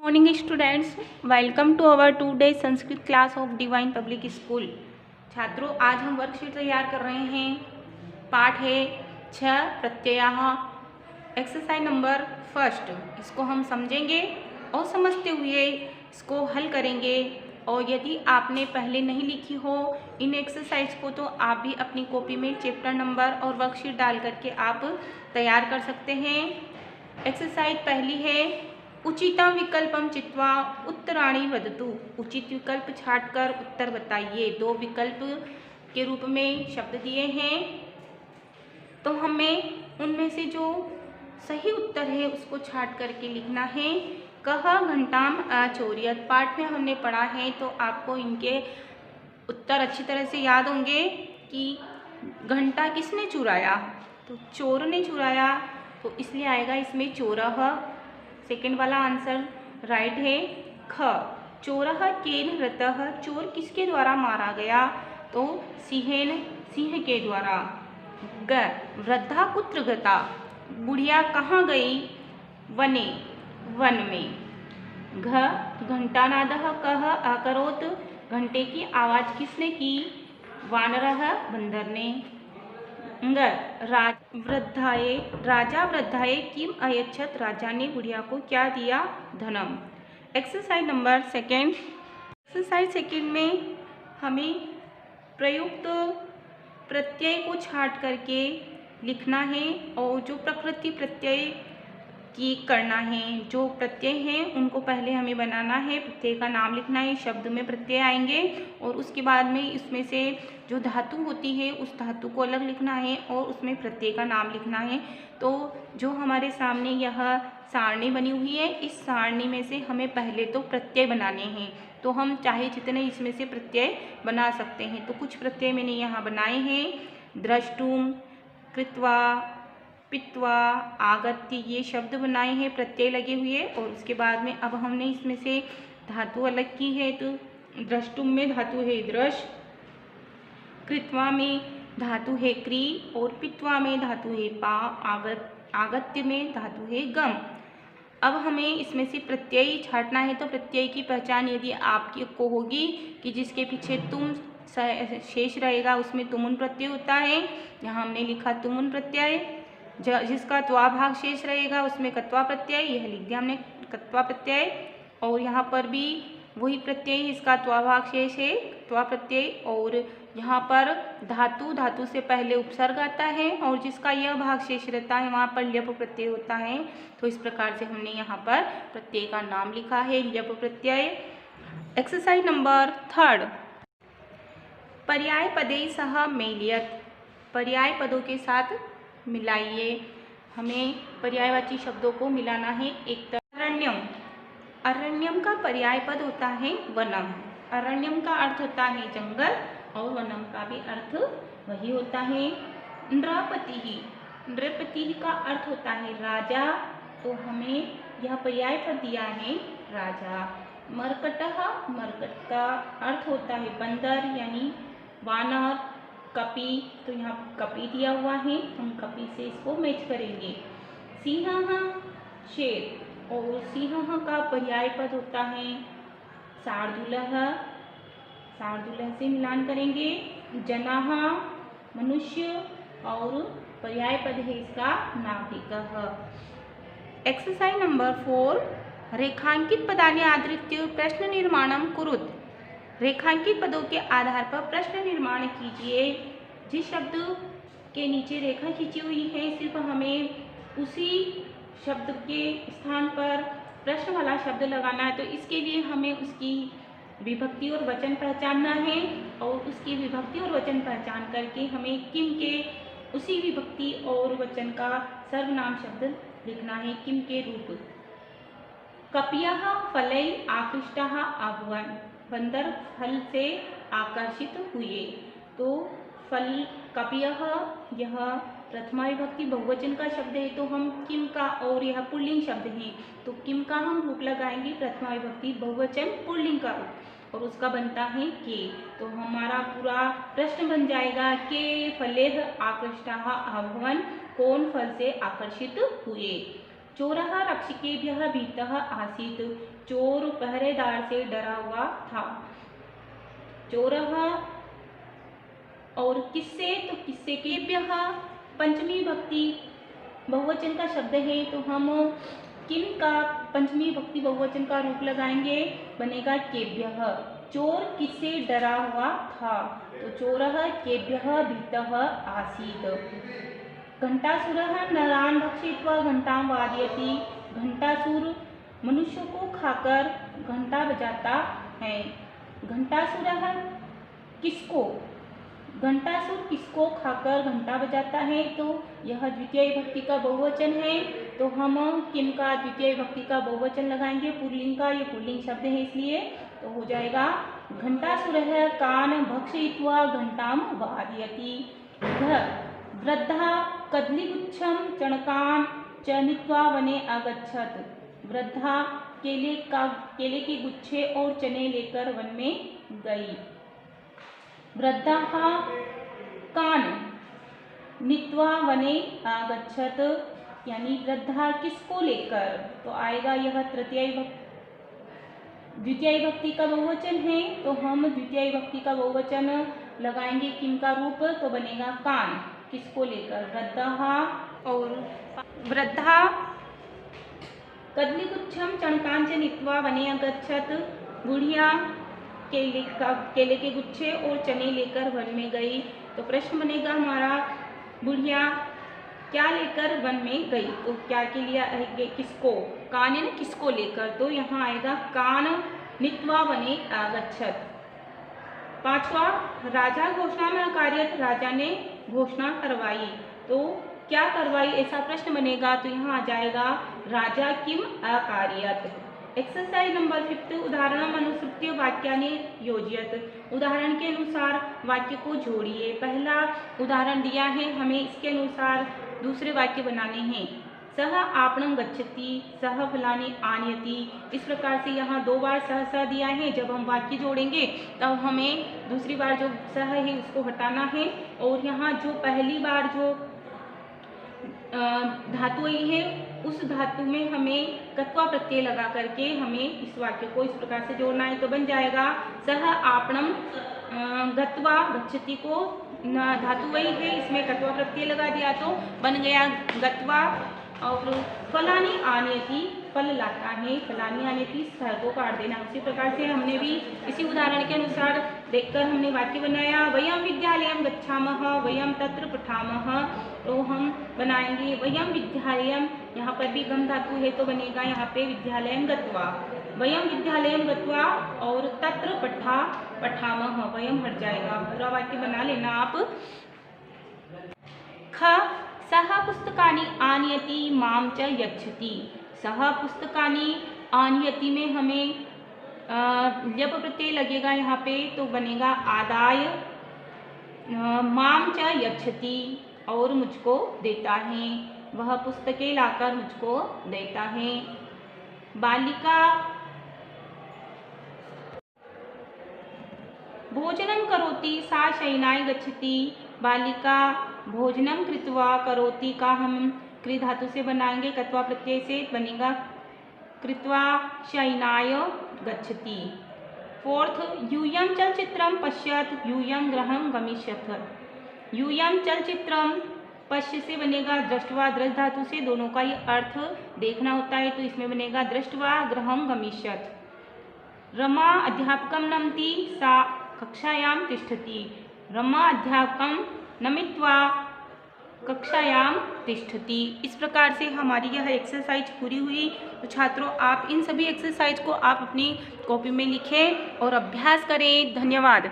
Morning students, welcome to our today Sanskrit class of Divine Public School. छात्रों, आज हम worksheet तैयार कर रहे हैं। पाठ है 6 प्रत्ययः, एक्सरसाइज नंबर फर्स्ट। इसको हम समझेंगे और समझते हुए इसको हल करेंगे। और यदि आपने पहले नहीं लिखी हो इन एक्सरसाइज को तो आप भी अपनी कॉपी में चैप्टर नंबर और वर्कशीट डाल करके आप तैयार कर सकते हैं। एक्सरसाइज पहली है उचितम विकल्पम चित्वा उत्तराणि वदतु। उचित विकल्प छांटकर उत्तर बताइए। 2 विकल्प के रूप में शब्द दिए हैं, तो हमें उनमें से जो सही उत्तर है उसको छांट करके लिखना है। कह घंटाम अचोरयत पाठ में हमने पढ़ा है, तो आपको इनके उत्तर अच्छी तरह से याद होंगे कि घंटा किसने चुराया, तो चोर ने चुराया, तो इसलिए आएगा इसमें चोरः। सेकेंड वाला आंसर राइट है। ख चोरः केन हृतः, चोर किसके द्वारा मारा गया, तो सिंहेन, सिंह के द्वारा। ग वृद्धा कुत्र गता, बुढ़िया कहाँ गई, वने, वन में। घ घंटानादः कः अकरोत्, घंटे की आवाज़ किसने की, वानरः, बंदर ने। राजा वृद्धाए किम अयच्छत, राजा ने बुढ़िया को क्या दिया, धनम। Exercise number second. Exercise second में हमें प्रयुक्त प्रत्यय को छांट करके लिखना है और जो प्रकृति प्रत्यय की करना है। जो प्रत्यय हैं उनको पहले हमें बनाना है, प्रत्यय का नाम लिखना है, शब्द में प्रत्यय आएंगे और उसके बाद में इसमें से जो धातु होती है उस धातु को अलग लिखना है और उसमें प्रत्यय का नाम लिखना है। तो जो हमारे सामने यह सारणी बनी हुई है, इस सारणी में से हमें पहले तो प्रत्यय बनाने हैं। तो हम चाहे जितने इसमें से प्रत्यय बना सकते हैं। तो कुछ प्रत्यय मैंने यहाँ बनाए हैं। द्रष्टुम, कृत्वा, पित्वा, आगत्य, ये शब्द बनाए हैं प्रत्यय लगे हुए। और उसके बाद में अब हमने इसमें से धातु अलग की है। तो द्रष्टुम में धातु है द्रश, कृत्वा में धातु है क्री और पित्वा में धातु है पा, आगत्य में धातु है गम। अब हमें इसमें से प्रत्यय छांटना है। तो प्रत्यय की पहचान यदि आपकी को होगी कि जिसके पीछे तुम शेष रहेगा उसमें तुमुन प्रत्यय होता है। यहाँ हमने लिखा तुमुन प्रत्यय। जिसका त्वा भाग शेष रहेगा उसमें कत्वा प्रत्यय, यह लिख दिया हमने कत्वा प्रत्यय। और यहाँ पर भी वही प्रत्यय, इसका त्वा भाग शेष है त्वा प्रत्यय। और यहाँ पर धातु, धातु से पहले उपसर्ग आता है और जिसका यह भाग शेष रहता है वहाँ पर ल्यप प्रत्यय होता है। तो इस प्रकार से हमने यहाँ पर प्रत्यय का नाम लिखा है ल्यप प्रत्यय। Exercise number third. पर्याय पदे सह मेलियत, पर्याय पदों के साथ मिलाइए। हमें पर्यायवाची शब्दों को मिलाना है। एक अरण्यम, अरण्यम का पर्याय पद होता है वनम। अरण्यम का अर्थ होता है जंगल और वनम का भी अर्थ वही होता है। नृपति, नृपति का अर्थ होता है राजा, तो हमें यह पर्याय पद दिया है राजा। मर्कटः, मर्कट का अर्थ होता है बंदर यानी वानर। कपि, तो यहाँ कपि दिया हुआ है, हम कपि से इसको मैच करेंगे। सिंहः, शेर, और सिंहः का पर्याय पद होता है शार्दूलः, शार्दूलः से मिलान करेंगे। जनाः, मनुष्य, और पर्याय पद है इसका नाविकः। Exercise number 4। रेखांकित पदानि आधृत्य प्रश्न निर्माणम कुरुत, रेखांकित पदों के आधार पर प्रश्न निर्माण कीजिए। जिस शब्द के नीचे रेखा खींची हुई है सिर्फ हमें उसी शब्द के स्थान पर प्रश्न वाला शब्द लगाना है। तो इसके लिए हमें उसकी विभक्ति और वचन पहचानना है और उसकी विभक्ति और वचन पहचान करके हमें किम के उसी विभक्ति और वचन का सर्वनाम शब्द लिखना है किम के रूप। कपियः फलै आकृष्टाः अभवन्, बंदर फल से आकर्षित हुए। तो फल, कपियः, यह प्रथमा विभक्ति बहुवचन का शब्द है, तो हम किम का, और यह पुल्लिंग शब्द है तो किम का हम रूप लगाएंगे प्रथमा विभक्ति बहुवचन पुल्लिंग का रूप और उसका बनता है के। तो हमारा पूरा प्रश्न बन जाएगा के फलेः आकृष्टाः अभवन्, कौन फल से आकर्षित हुए। चोरः रक्षकेभ्यः भीतः आसीत्, चोर पहरेदार से डरा हुआ था। चोरः और किससे, तो किससे केभ्यः पंचमी भक्ति बहुवचन का शब्द है, तो हम किन का पंचमी भक्ति बहुवचन का रूप लगाएंगे, बनेगा केभ्यः। चोर किससे डरा हुआ था, तो चोरः केभ्यः भीतः आसीत्। घंटासुरः नरान् भक्षयित्वा घंटां वादयति। घंटासुर मनुष्यों को खाकर घंटा बजाता है। घंटासुरः किसको, घंटासुर किसको खाकर घंटा बजाता है, तो यह द्वितीय विभक्ति का बहुवचन है, तो हम किन का द्वितीय विभक्ति का बहुवचन लगाएंगे, पुल्लिंग का, ये पुल्लिंग शब्द है इसलिए, तो हो जाएगा घंटासुरः कान् भक्षयित्वा घंटां वादयति। वृद्धा कदलीगुच्छं चणकान् च नीत्वा वने अगच्छत्। वृद्धा केले के गुच्छे और चने लेकर वन में गई। वृद्धाः कान् नीत्वा वने आगच्छत्, यानी वृद्धा किसको लेकर, तो आएगा यह द्वितीय विभक्ति का बहुवचन है, तो हम द्वितीय विभक्ति का बहुवचन लगाएंगे किन का रूप, तो बनेगा कान्, किसको लेकर, वृद्धाः। और वृद्धा कदलीगुच्छं चणकान् च नीत्वा वने अगच्छत्। बुढ़िया केले के गुच्छे और चने लेकर वन में गई। तो प्रश्न बनेगा हमारा, बुढ़िया क्या लेकर वन में गई, तो क्या के लिए किसको, कान यानी किसको लेकर, तो यहाँ आएगा कान नीत्वा वने आगच्छत्। पांचवा, राजा घोषणा में अकार्यत, राजा ने घोषणा करवाई, तो क्या करवाई ऐसा प्रश्न बनेगा, तो यहाँ आ जाएगा राजा किम अकार्यत। एक्सरसाइज नंबर 5, उदाहरणम अनुसृत्य वाक्यानि योजयत। उदाहरण के अनुसार वाक्य को जोड़िए। पहला उदाहरण दिया है हमें, इसके अनुसार दूसरे वाक्य बनाने हैं। सह आपणं गच्छति, सह फलानि आनयति। इस प्रकार से यहाँ 2 बार सह दिया है। जब हम वाक्य जोड़ेंगे तब हमें दूसरी बार जो सह है उसको हटाना है, और यहाँ जो पहली बार जो धातु आई है उस धातु में हमें कत्वा प्रत्यय लगा करके हमें इस वाक्य को इस प्रकार से जोड़ना है। तो बन जाएगा सह आपणम गत्वा, गच्छति को धातु वही है, इसमें कत्वा प्रत्यय लगा दिया तो बन गया गत्वा। और फलानी आनयति, फल लाता है, फलानी आनयति, सह को काट देना। उसी प्रकार से हमने भी इसी उदाहरण के अनुसार देखकर हमने वाक्य बनाया। वयम विद्यालयम गच्छामः, वयम तत्र पठामः, तो हम बनाएंगे वयम विद्यालयम, यहाँ पर भी गम धातु है तो बनेगा यहाँ पे विद्यालयम गत्वा। वयम विद्यालयम गत्वा और तत्र पठामः, वयम हट जाएगा। पूरा वाक्य बना लेना आप। ख, सह पुस्तकानि आनयति मां च यच्छति। सह पुस्तकानि आनयति में हमें ल्यप प्रत्यय लगेगा यहाँ पे, तो बनेगा आदाय मां च यच्छति, और मुझको देता है, वह पुस्तकें लाकर मुझको देता है। बालिका भोजनं करोति सा शयनाय गच्छति। बालिका भोजनम कृत्वा, करोति का हम क्रि धातु से बनाएंगे, कत्वा प्रत्यय से बनेगा कृत्वा शयनाय गच्छति। 4th, यूयं चलचित्रं पश्यत, यूयं गृहं गमिष्यथ। यूयं चलचित्रम पश्य से बनेगा दृष्ट्वा, दृष्ट धातु से दोनों का ही अर्थ देखना होता है, तो इसमें बनेगा दृष्ट्वा गृहं गमिष्यथ। रमा अध्यापकं नमति, सा कक्षायां तिष्ठति। रमा अध्यापकं नमित्वा कक्षायां तिष्ठति। इस प्रकार से हमारी यह एक्सरसाइज पूरी हुई। तो छात्रों, आप इन सभी एक्सरसाइज को आप अपनी कॉपी में लिखें और अभ्यास करें। धन्यवाद।